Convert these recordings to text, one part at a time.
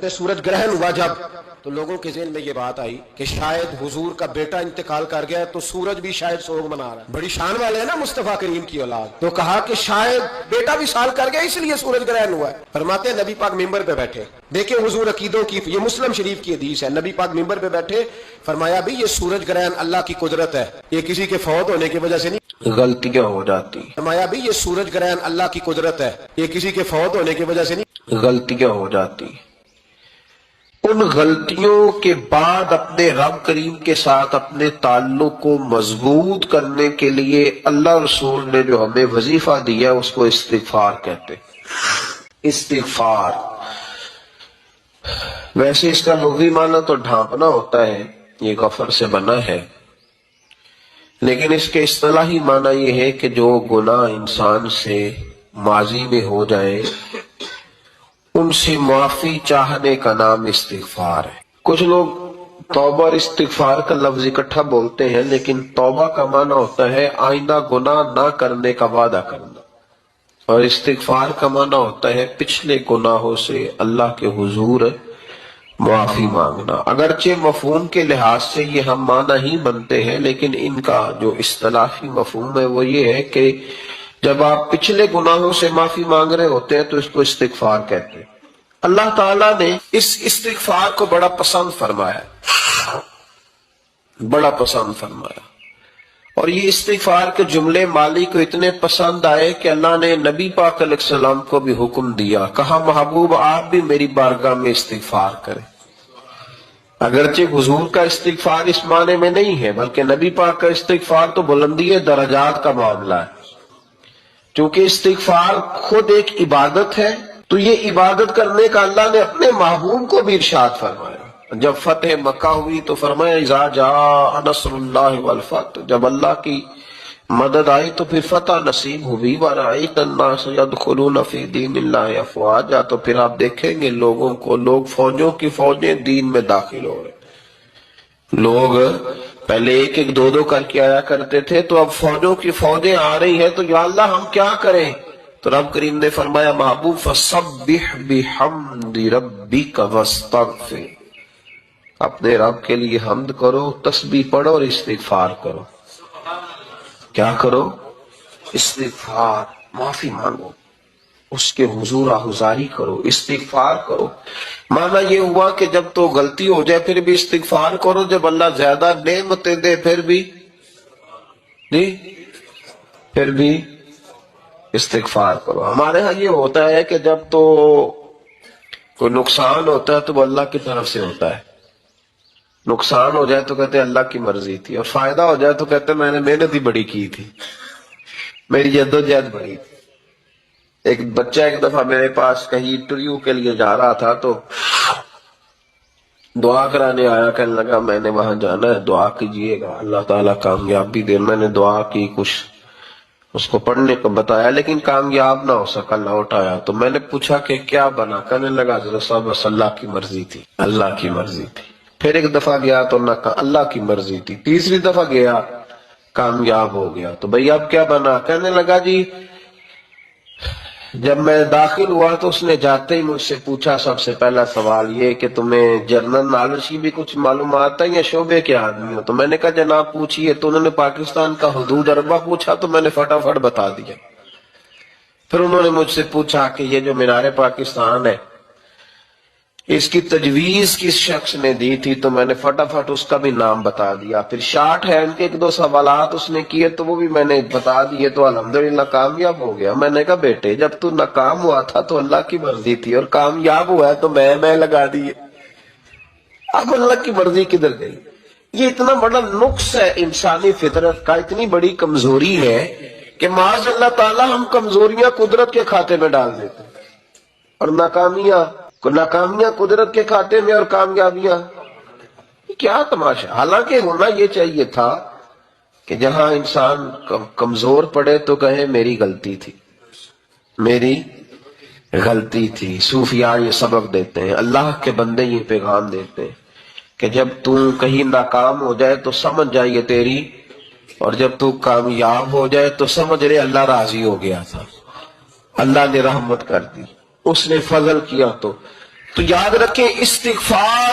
کہتے ہیں سورج گرہن ہوا جب تو لوگوں کے ذہن میں یہ بات آئی کہ شاید حضور کا بیٹا انتقال کر گیا تو سورج بھی شاید سوگ منا رہا ہے، بڑی شان والے ہیں نا مصطفیٰ کریم کی اولاد، تو کہا کہ شاید بیٹا بھی سال کر گیا اس لیے سورج گرہن ہوا ہے۔ فرماتے ہیں نبی پاک ممبر پہ بیٹھے، دیکھیں حضور عقیدوں کی، یہ مسلم شریف کی حدیث ہے، نبی پاک ممبر پہ بیٹھے، فرمایا بھی یہ سورج گرہن اللہ کی قدرت ہے، یہ کسی کے فوت ہونے کی وجہ سے نہیں، غلطیاں ہو جاتی، فرمایا بھی یہ سورج گرہن اللہ کی قدرت ہے، یہ کسی کے فوت ہونے کی وجہ سے نہیں، غلطیاں ہو جاتی۔ ان غلطیوں کے بعد اپنے رب کریم کے ساتھ اپنے تعلق کو مضبوط کرنے کے لیے اللہ رسول نے جو ہمیں وظیفہ دیا اس کو استغفار کہتے ہیں۔ استغفار ویسے اس کا لغوی معنی تو ڈھانپنا ہوتا ہے، یہ غفر سے بنا ہے، لیکن اس کے اصطلاحی معنی یہ ہے کہ جو گناہ انسان سے ماضی میں ہو جائے ان سے معافی چاہنے کا نام استغفار ہے۔ کچھ لوگ توبہ اور استغفار کا لفظ اکٹھا بولتے ہیں، لیکن توبہ کا معنی ہوتا ہے آئندہ گناہ نہ کرنے کا وعدہ کرنا، اور استغفار کا معنی ہوتا ہے پچھلے گناہوں سے اللہ کے حضور معافی مانگنا۔ اگرچہ مفہوم کے لحاظ سے یہ ہم معنی ہی بنتے ہیں، لیکن ان کا جو اصطلاحی مفہوم ہے وہ یہ ہے کہ جب آپ پچھلے گناہوں سے معافی مانگ رہے ہوتے ہیں تو اس کو استغفار کہتے ہیں۔ اللہ تعالیٰ نے اس استغفار کو بڑا پسند فرمایا، بڑا پسند فرمایا، اور یہ استغفار کے جملے مالی کو اتنے پسند آئے کہ اللہ نے نبی پاک علیہ السلام کو بھی حکم دیا، کہا محبوب آپ بھی میری بارگاہ میں استغفار کریں۔ اگرچہ حضور کا استغفار اس معنی میں نہیں ہے، بلکہ نبی پاک کا استغفار تو بلندی درجات کا معاملہ ہے، چونکہ استغفار خود ایک عبادت ہے، تو یہ عبادت کرنے کا اللہ نے اپنے محبوب کو بھی ارشاد فرمایا۔ جب فتح مکہ ہوئی تو فرمایا اذا جاء نصر اللہ والفتح، جب اللہ کی مدد آئی تو پھر فتح نصیب ہوئی، وَرَأَيْتَ النَّاسَ يَدْخُلُونَ فِي دِينِ اللَّهِ أَفْوَاجًا، تو پھر آپ دیکھیں گے لوگوں کو، لوگ فوجوں کی فوجیں دین میں داخل ہو رہے، لوگ پہلے ایک ایک دو دو کر کے آیا کرتے تھے، تو اب فوجوں کی فوجیں آ رہی ہیں، تو یا اللہ ہم کیا کریں؟ تو رب کریم نے فرمایا محبوب فَسَبِّحْ بِحَمْدِ رَبِّكَ وَاسْتَغْفِرْ، اپنے رب کے لیے حمد کرو، تسبیح پڑھو اور استغفار کرو۔ کیا کرو؟ استغفار، معافی مانگو، اس کے حضور آہوزاری کرو، استغفار کرو۔ معنی یہ ہوا کہ جب تو غلطی ہو جائے پھر بھی استغفار کرو، جب اللہ زیادہ نعمتیں دے پھر بھی استغفار کرو۔ ہمارے ہاں یہ ہوتا ہے کہ جب تو کوئی نقصان ہوتا ہے تو وہ اللہ کی طرف سے ہوتا ہے، نقصان ہو جائے تو کہتے ہیں اللہ کی مرضی تھی، اور فائدہ ہو جائے تو کہتے ہیں میں نے محنت ہی بڑی کی تھی، میری جدوجہد بڑی تھی۔ ایک بچہ ایک دفعہ میرے پاس کہیں انٹرویو کے لیے جا رہا تھا تو دعا کرانے آیا، کہنے لگا میں نے وہاں جانا ہے، دعا کیجئے گا اللہ تعالیٰ کامیابی دے۔ میں نے دعا کی، کچھ اس کو پڑھنے کو بتایا، لیکن کامیاب نہ ہو سکا، لوٹ آیا۔ تو میں نے پوچھا کہ کیا بنا؟ کہنے لگا حضرت صاحب بس اللہ کی مرضی تھی، اللہ کی مرضی تھی۔ پھر ایک دفعہ گیا تو نہ اللہ کی مرضی تھی، تیسری دفعہ گیا کامیاب ہو گیا۔ تو بھئی اب کیا بنا؟ کہنے لگا جی جب میں داخل ہوا تو اس نے جاتے ہی مجھ سے پوچھا سب سے پہلا سوال یہ کہ تمہیں جنرل نالج کی بھی کچھ معلومات ہے یا شعبے کے آدمی ہو؟ تو میں نے کہا جناب پوچھئے۔ تو انہوں نے پاکستان کا حدود اربع پوچھا تو میں نے فٹافٹ بتا دیا۔ پھر انہوں نے مجھ سے پوچھا کہ یہ جو مینار پاکستان ہے اس کی تجویز کس شخص نے دی تھی؟ تو میں نے فٹافٹ اس کا بھی نام بتا دیا۔ پھر شارٹ ہینڈ کے ایک دو سوالات اس نے کیے تو وہ بھی میں نے بتا دیے، تو الحمدللہ کامیاب ہو گیا۔ میں نے کہا بیٹے جب تو ناکام ہوا تھا تو اللہ کی مرضی تھی، اور کامیاب ہوا ہے تو میں لگا دیے، اب اللہ کی مرضی کدھر گئی؟ یہ اتنا بڑا نقص ہے انسانی فطرت کا، اتنی بڑی کمزوری ہے کہ معاذ اللہ تعالی ہم کمزوریاں قدرت کے کھاتے میں ڈال دیتے ہیں، اور ناکامیاں قدرت کے کھاتے میں، اور کامیابیاں کیا تماشا۔ حالانکہ ہونا یہ چاہیے تھا کہ جہاں انسان کمزور پڑے تو کہے میری غلطی تھی، میری غلطی تھی۔ صوفیاء یہ سبق دیتے ہیں، اللہ کے بندے یہ پیغام دیتے ہیں کہ جب تو کہیں ناکام ہو جائے تو سمجھ جائے تیری، اور جب تو کامیاب ہو جائے تو سمجھ رہے اللہ راضی ہو گیا تھا، اللہ نے رحمت کر دی، اس نے فضل کیا۔ تو تو یاد رکھیں استغفار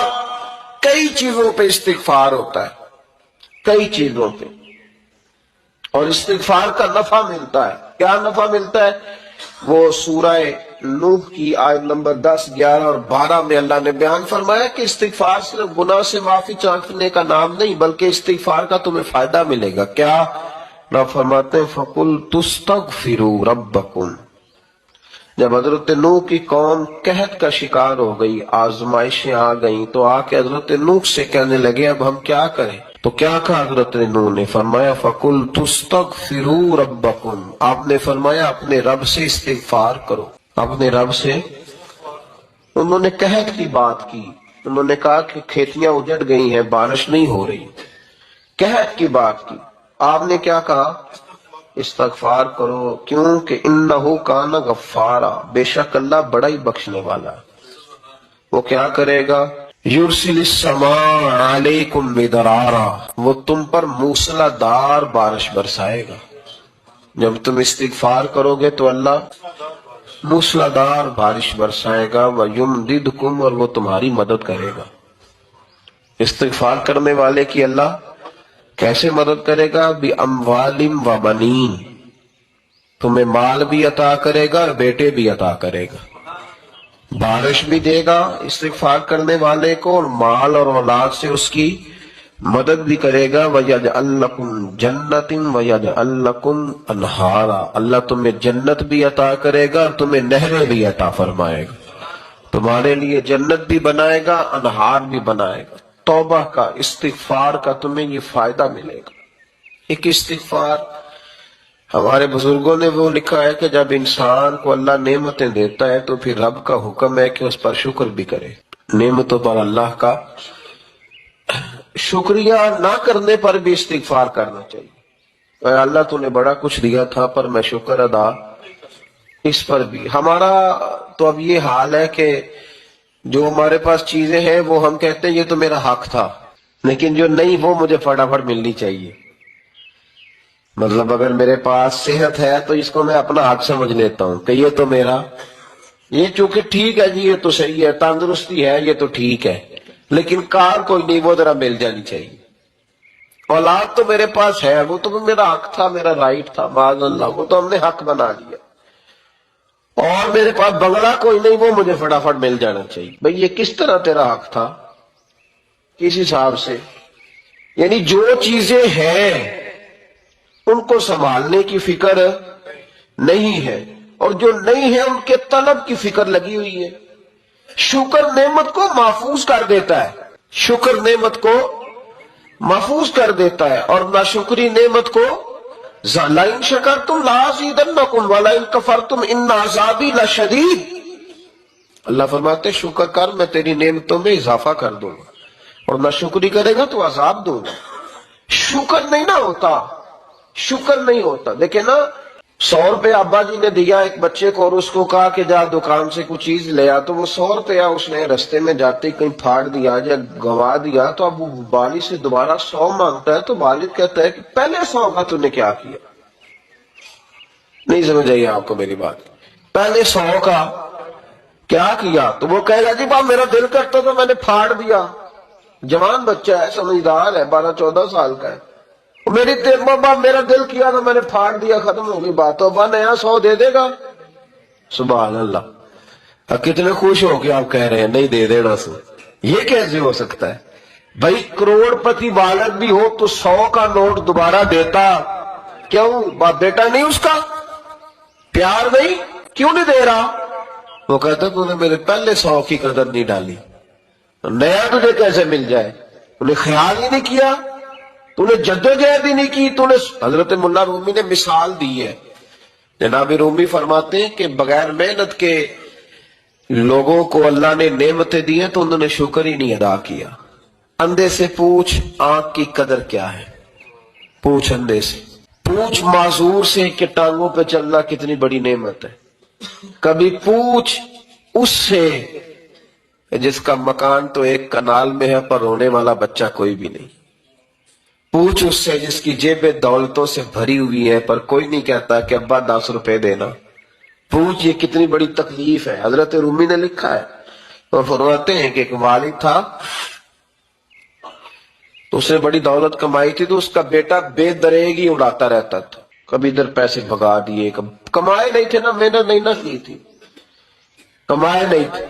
کئی چیزوں پہ استغفار ہوتا ہے, کئی چیزوں پہ, اور استغفار کا نفع ملتا ہے. کیا نفع ملتا ہے؟ وہ سورہ نوح کی آیت نمبر 10, 11 اور 12 میں اللہ نے بیان فرمایا کہ استغفار صرف گناہ سے معافی چاہنے کا نام نہیں, بلکہ استغفار کا تمہیں فائدہ ملے گا. کیا؟ نہ فرماتے ہیں فَقُلْتُ اسْتَغْفِرُوا رَبَّكُمْ. جب حضرت نوح کی قوم قحط کا شکار ہو گئی, آزمائشیں آ گئیں, تو آ کے حضرت نوح سے کہنے لگے اب ہم کیا کریں؟ تو کیا کہا حضرت نوح نے؟ فرمایا فَقُلْتُ اسْتَغْفِرُوا رَبَّكُمْ. آپ نے فرمایا اپنے رب سے استغفار کرو, اپنے رب سے. انہوں نے قحط کی بات کی, انہوں نے کہا کہ کھیتیاں اجڑ گئی ہیں, بارش نہیں ہو رہی, قحط کی بات کی. آپ نے کیا کہا؟ استغفار کرو. کیوں کہ انہو کان غفارا, بے شک اللہ بڑا ہی بخشنے والا. وہ کیا کرے گا؟ یرسل السماء علیکم مدرارا, وہ تم پر موسلا دار بارش برسائے گا. جب تم استغفار کرو گے تو اللہ موسلا دار بارش برسائے گا. وَيُمْدِدْكُمْ, اور وہ تمہاری مدد کرے گا. استغفار کرنے والے کی اللہ کیسے مدد کرے گا؟ بِأَمْوَالٍ وَبَنِينَ, تمہیں مال بھی عطا کرے گا اور بیٹے بھی عطا کرے گا. بارش بھی دے گا استغفار کرنے والے کو, اور مال اور اولاد سے اس کی مدد بھی کرے گا. وَيَجْعَلْ لَكُمْ جَنَّةٍ وَيَجْعَلْ لَكُمْ أَنْهَارًا, اللہ تمہیں جنت بھی عطا کرے گا اور تمہیں نہریں بھی عطا فرمائے گا. تمہارے لیے جنت بھی بنائے گا, انہار بھی بنائے گا. توبہ کا, استغفار کا تمہیں یہ فائدہ ملے گا. ایک استغفار, ہمارے بزرگوں نے وہ لکھا ہے کہ جب انسان کو اللہ نعمتیں دیتا ہے تو پھر رب کا حکم ہے کہ اس پر شکر بھی کرے. نعمتوں پر اللہ کا شکریہ نہ کرنے پر بھی استغفار کرنا چاہیے. اے اللہ تو نے بڑا کچھ دیا تھا پر میں شکر ادا اس پر بھی. ہمارا تو اب یہ حال ہے کہ جو ہمارے پاس چیزیں ہیں وہ ہم کہتے ہیں یہ تو میرا حق تھا, لیکن جو نہیں وہ مجھے فٹافٹ ملنی چاہیے. مطلب اگر میرے پاس صحت ہے تو اس کو میں اپنا حق سمجھ لیتا ہوں کہ یہ تو میرا, یہ چونکہ ٹھیک ہے جی, یہ تو صحیح ہے, تندرستی ہے, یہ تو ٹھیک ہے, لیکن کار کوئی نہیں, وہ ذرا مل جانی چاہیے. اولاد تو میرے پاس ہے, وہ تو میرا حق تھا, میرا رائٹ تھا, معاذ اللہ, وہ تو ہم نے حق بنا لیا. اور میرے پاس بنگلہ کوئی نہیں, وہ مجھے فٹافٹ مل جانا چاہیے. بھئی یہ کس طرح تیرا حق تھا, کس حساب سے؟ یعنی جو چیزیں ہیں ان کو سنبھالنے کی فکر نہیں ہے, اور جو نہیں ہے ان کے طلب کی فکر لگی ہوئی ہے. شکر نعمت کو محفوظ کر دیتا ہے, شکر نعمت کو محفوظ کر دیتا ہے, اور ناشکری نعمت کو لَئِن شَكَرْتُمْ لَأَزِيدَنَّكُمْ وَلَئِن كَفَرْتُمْ إِنَّ عَذَابِي لَشَدِيدٌ. اللہ فرماتے شکر کر, میں تیری نعمتوں میں اضافہ کر دوں گا, اور ناشکری کرے گا تو عذاب دوں گا. شکر نہیں نہ ہوتا, شکر نہیں ہوتا. دیکھیں نا, 100 روپے ابا جی نے دیا ایک بچے کو, اور اس کو کہا کہ جا دکان سے کچھ چیز لے آ, تو وہ 100 روپیہ اس نے رستے میں جاتے کہیں پھاڑ دیا یا گوا دیا, تو اب وہ والد سے دوبارہ 100 مانگتا ہے, تو والد کہتا ہے کہ پہلے 100 کا تو نے کیا کیا. نہیں سمجھ آئی آپ کو میری بات؟ پہلے 100 کا کیا کیا؟ تو وہ کہے گا جی باپ میرا دل کرتا تو میں نے پھاڑ دیا. جوان بچہ ہے, سمجھدار ہے, 12-14 سال کا ہے, میرا دل کیا تو میں نے پھاڑ دیا, ختم ہو گئی بات. تو نیا 100 دے دے گا. سبحان اللہ. کتنے خوش ہو کے آپ کہہ رہے ہیں نہیں دے دینا سو. یہ کیسے ہو سکتا ہے بھائی؟ کروڑ پتی والد بھی ہو تو 100 کا نوٹ دوبارہ دیتا کیوں؟ بیٹا نہیں اس کا, پیار نہیں, کیوں نہیں دے رہا؟ وہ کہتا تو نے میرے پہلے 100 کی قدر نہیں ڈالی, نیا تجھے کیسے مل جائے؟ انہیں خیال ہی نہیں کیا, تو نے جدوجہد ہی نہیں کی. تو نے حضرت ملا رومی نے مثال دی ہے. جناب رومی فرماتے ہیں کہ بغیر محنت کے لوگوں کو اللہ نے نعمتیں دی ہیں تو انہوں نے شکر ہی نہیں ادا کیا. اندھے سے پوچھ آنکھ کی قدر کیا ہے, پوچھ اندھے سے, پوچھ معذور سے کہ ٹانگوں پہ چلنا کتنی بڑی نعمت ہے. کبھی پوچھ اس سے جس کا مکان تو ایک کنال میں ہے پر رونے والا بچہ کوئی بھی نہیں. پوچھ اس سے جس کی جیبیں دولتوں سے بھری ہوئی ہے پر کوئی نہیں کہتا کہ ابا 10 روپے دینا. پوچھ یہ کتنی بڑی تکلیف ہے. حضرت رومی نے لکھا ہے وہ فرماتے ہیں کہ ایک والد تھا، تو اس نے بڑی دولت کمائی تھی، تو اس کا بیٹا بے دریغی اڑاتا رہتا تھا، کبھی ادھر پیسے بھگا دیے، کمائے نہیں تھے نا، محنت نہیں نہ کی تھی، کمائے نہیں تھے۔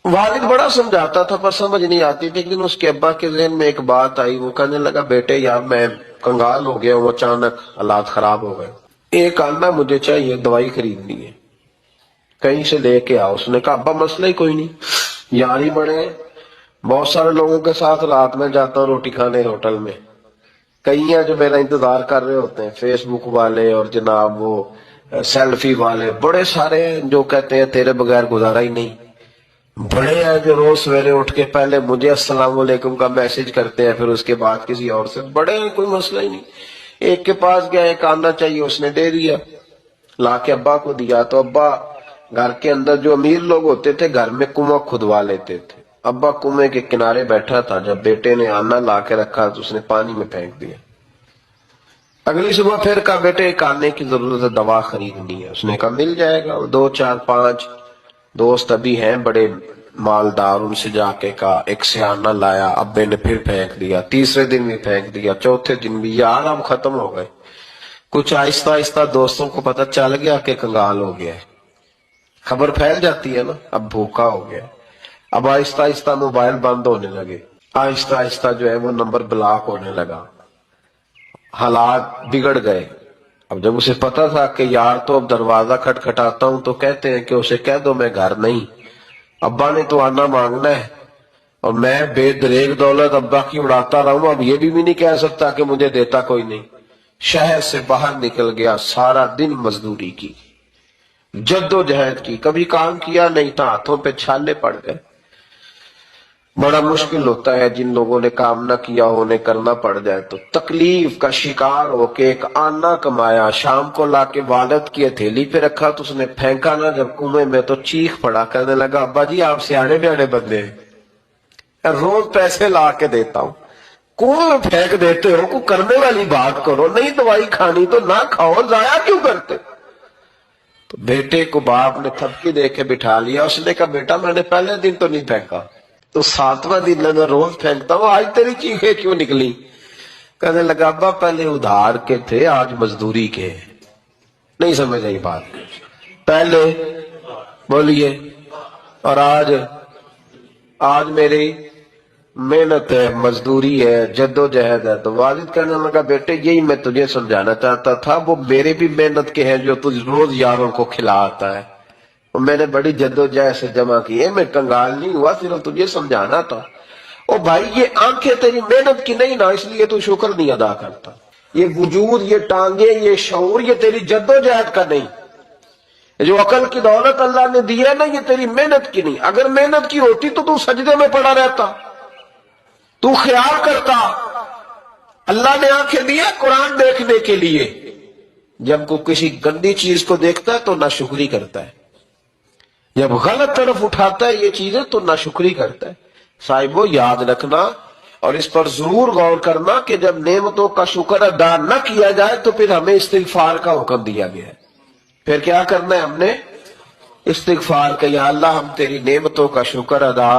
والد بڑا سمجھاتا تھا پر سمجھ نہیں آتی تھی۔ ایک دن اس کے ابا کے ذہن میں ایک بات آئی، وہ کہنے لگا بیٹے یار میں کنگال ہو گیا ہوں، اچانک حالات خراب ہو گئے، ایک آنا مجھے چاہیے، دوائی خریدنی ہے، کہیں سے لے کے آؤ۔ اس نے کہا ابا مسئلہ ہی کوئی نہیں، یار ہی بڑے ہیں، بہت سارے لوگوں کے ساتھ رات میں جاتا ہوں روٹی کھانے ہوٹل میں، کئی ہیں جو میرا انتظار کر رہے ہوتے ہیں، فیس بک والے اور جناب وہ سیلفی والے، بڑے سارے ہیں جو کہتے ہیں تیرے بغیر گزارا ہی نہیں، بڑے ہیں جو روز سویرے اٹھ کے پہلے مجھے السلام علیکم کا میسج کرتے ہیں، پھر اس کے بعد کسی اور سے، بڑے ہیں کوئی مسئلہ ہی نہیں۔ ایک کے پاس گیا، ایک آنا چاہیے، اس نے دے دیا، لا کے ابا کو دیا، تو ابا گھر کے اندر جو امیر لوگ ہوتے تھے گھر میں کنواں کھدوا لیتے تھے، ابا کنویں کے کنارے بیٹھا تھا، جب بیٹے نے آنا لا کے رکھا تو اس نے پانی میں پھینک دیا۔ اگلی صبح پھر کہا بیٹے ایک آنے کی ضرورت ہے، دوا خریدنی ہے۔ اس نے کہا مل جائے گا۔ 2 4 5 دوست ابھی ہیں بڑے مالدار، ان سے جا کے کہا، ایک سے آنا لایا، ابے نے پھر پھینک دیا، تیسرے دن بھی پھینک دیا، چوتھے دن بھی، یار ہم ختم ہو گئے۔ کچھ آہستہ آہستہ دوستوں کو پتہ چل گیا کہ کنگال ہو گیا ہے، خبر پھیل جاتی ہے نا، اب بھوکا ہو گیا۔ اب آہستہ آہستہ موبائل بند ہونے لگے، آہستہ آہستہ جو ہے وہ نمبر بلاک ہونے لگا، حالات بگڑ گئے۔ اب جب اسے پتا تھا کہ یار تو اب دروازہ کھٹکھٹاتا ہوں تو کہتے ہیں کہ اسے کہہ دو میں گھر نہیں، ابا نے تو آنا مانگنا ہے، اور میں بے دریغ دولت ابا کی اڑاتا رہا ہوں، اب یہ بھی نہیں کہہ سکتا کہ مجھے دیتا کوئی نہیں۔ شہر سے باہر نکل گیا، سارا دن مزدوری کی، جد و جہد کی، کبھی کام کیا نہیں تھا، ہاتھوں پہ چھالے پڑ گئے۔ بڑا مشکل ہوتا ہے جن لوگوں نے کام نہ کیا ہو، انہیں کرنا پڑ جائے تو تکلیف کا شکار ہو کے ایک آنا کمایا، شام کو لا کے والد کی ہتھیلی پہ رکھا تو اس نے پھینکا نہ جب کنویں میں تو چیخ پڑا، کہنے لگا ابا جی آپ سیاڑے بیاڑے بندے ہیں، روز پیسے لا کے دیتا ہوں، کنویں میں پھینک دیتے ہو، کوئی کرنے والی بات کرو، نہیں دوائی کھانی تو نہ کھاؤ، ضائع کیوں کرتے؟ تو بیٹے کو باپ نے تھپکی دے کے بٹھا لیا، اس نے کہا بیٹا میں نے پہلے دن تو نہیں پھینکا، تو 7واں دن میں روز پھینکتا ہوں، آج تیری چیخیں کیوں نکلی؟ کہنے لگا ابا پہلے ادھار کے تھے آج مزدوری کے۔ نہیں سمجھ آئی بات؟ پہلے بولیے، اور آج میری محنت ہے، مزدوری ہے، جد و جہد ہے۔ تو والد کہنے لگا بیٹے یہی میں تجھے سمجھانا چاہتا تھا، وہ میرے بھی محنت کے ہیں جو تجھ روز یاروں کو کھلاتا ہے، میں نے بڑی جد و جہد سے جمع کی ہے، میں کنگال نہیں ہوا، صرف تجھے سمجھانا تھا۔ او بھائی یہ آنکھیں تیری محنت کی نہیں نا، اس لیے تو شکر نہیں ادا کرتا، یہ وجود، یہ ٹانگیں، یہ شعور، یہ تیری جد و جہد کا نہیں، جو عقل کی دولت اللہ نے دی ہے نا، یہ تیری محنت کی نہیں۔ اگر محنت کی ہوتی تو سجدے میں پڑا رہتا، تو خیال کرتا اللہ نے آنکھیں دی ہے قرآن دیکھنے کے لیے، جب کوئی کسی گندی چیز کو دیکھتا ہے تو ناشکری کرتا ہے، جب غلط طرف اٹھاتا ہے یہ چیزیں تو ناشکری کرتا ہے۔ صاحبو یاد رکھنا اور اس پر ضرور غور کرنا کہ جب نعمتوں کا شکر ادا نہ کیا جائے تو پھر ہمیں استغفار کا حکم دیا گیا ہے۔ پھر کیا کرنا ہے؟ ہم نے استغفار کہ یا اللہ ہم تیری نعمتوں کا شکر ادا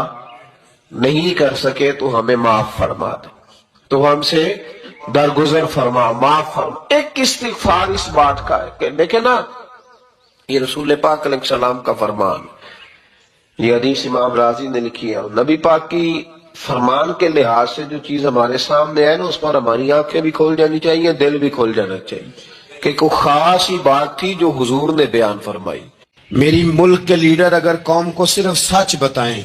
نہیں کر سکے تو ہمیں معاف فرما دے، تو ہم سے درگزر فرما، معاف فرما۔ ایک استغفار اس بات کا ہے کہ دیکھیں نا، یہ رسول پاک علیہ السلام کا فرمان، یہ حدیث امام رازی نے لکھی ہے، نبی پاک کی فرمان کے لحاظ سے جو چیز ہمارے سامنے ہے نا، اس پر ہماری آنکھیں بھی کھول جانی چاہیے، دل بھی کھول جانا چاہیے کہ کوئی خاص ہی بات تھی جو حضور نے بیان فرمائی۔ میری ملک کے لیڈر اگر قوم کو صرف سچ بتائیں،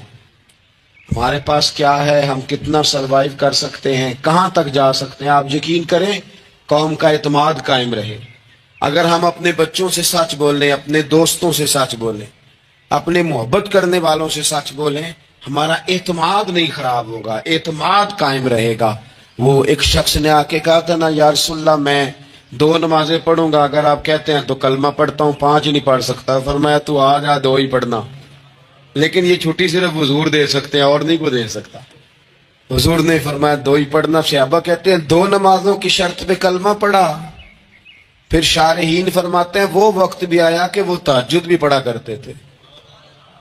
ہمارے پاس کیا ہے، ہم کتنا سروائیو کر سکتے ہیں، کہاں تک جا سکتے ہیں، آپ یقین کریں قوم کا اعتماد قائم رہے۔ اگر ہم اپنے بچوں سے سچ بولیں، اپنے دوستوں سے سچ بولیں، اپنے محبت کرنے والوں سے سچ بولیں، ہمارا اعتماد نہیں خراب ہوگا، اعتماد قائم رہے گا۔ وہ ایک شخص نے آ کے کہا تھا نا یا رسول اللہ میں 2 نمازیں پڑھوں گا، اگر آپ کہتے ہیں تو کلمہ پڑھتا ہوں، 5 نہیں پڑھ سکتا۔ فرمایا تو آ جا 2 ہی پڑھنا، لیکن یہ چھٹی صرف حضور دے سکتے ہیں اور نہیں کو دے سکتا۔ حضور نے فرمایا 2 ہی پڑھنا۔ صحابہ کہتے ہیں 2 نمازوں کی شرط پہ کلمہ پڑھا۔ پھر شارحین فرماتے ہیں وہ وقت بھی آیا کہ وہ تہجد بھی پڑھا کرتے تھے،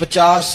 50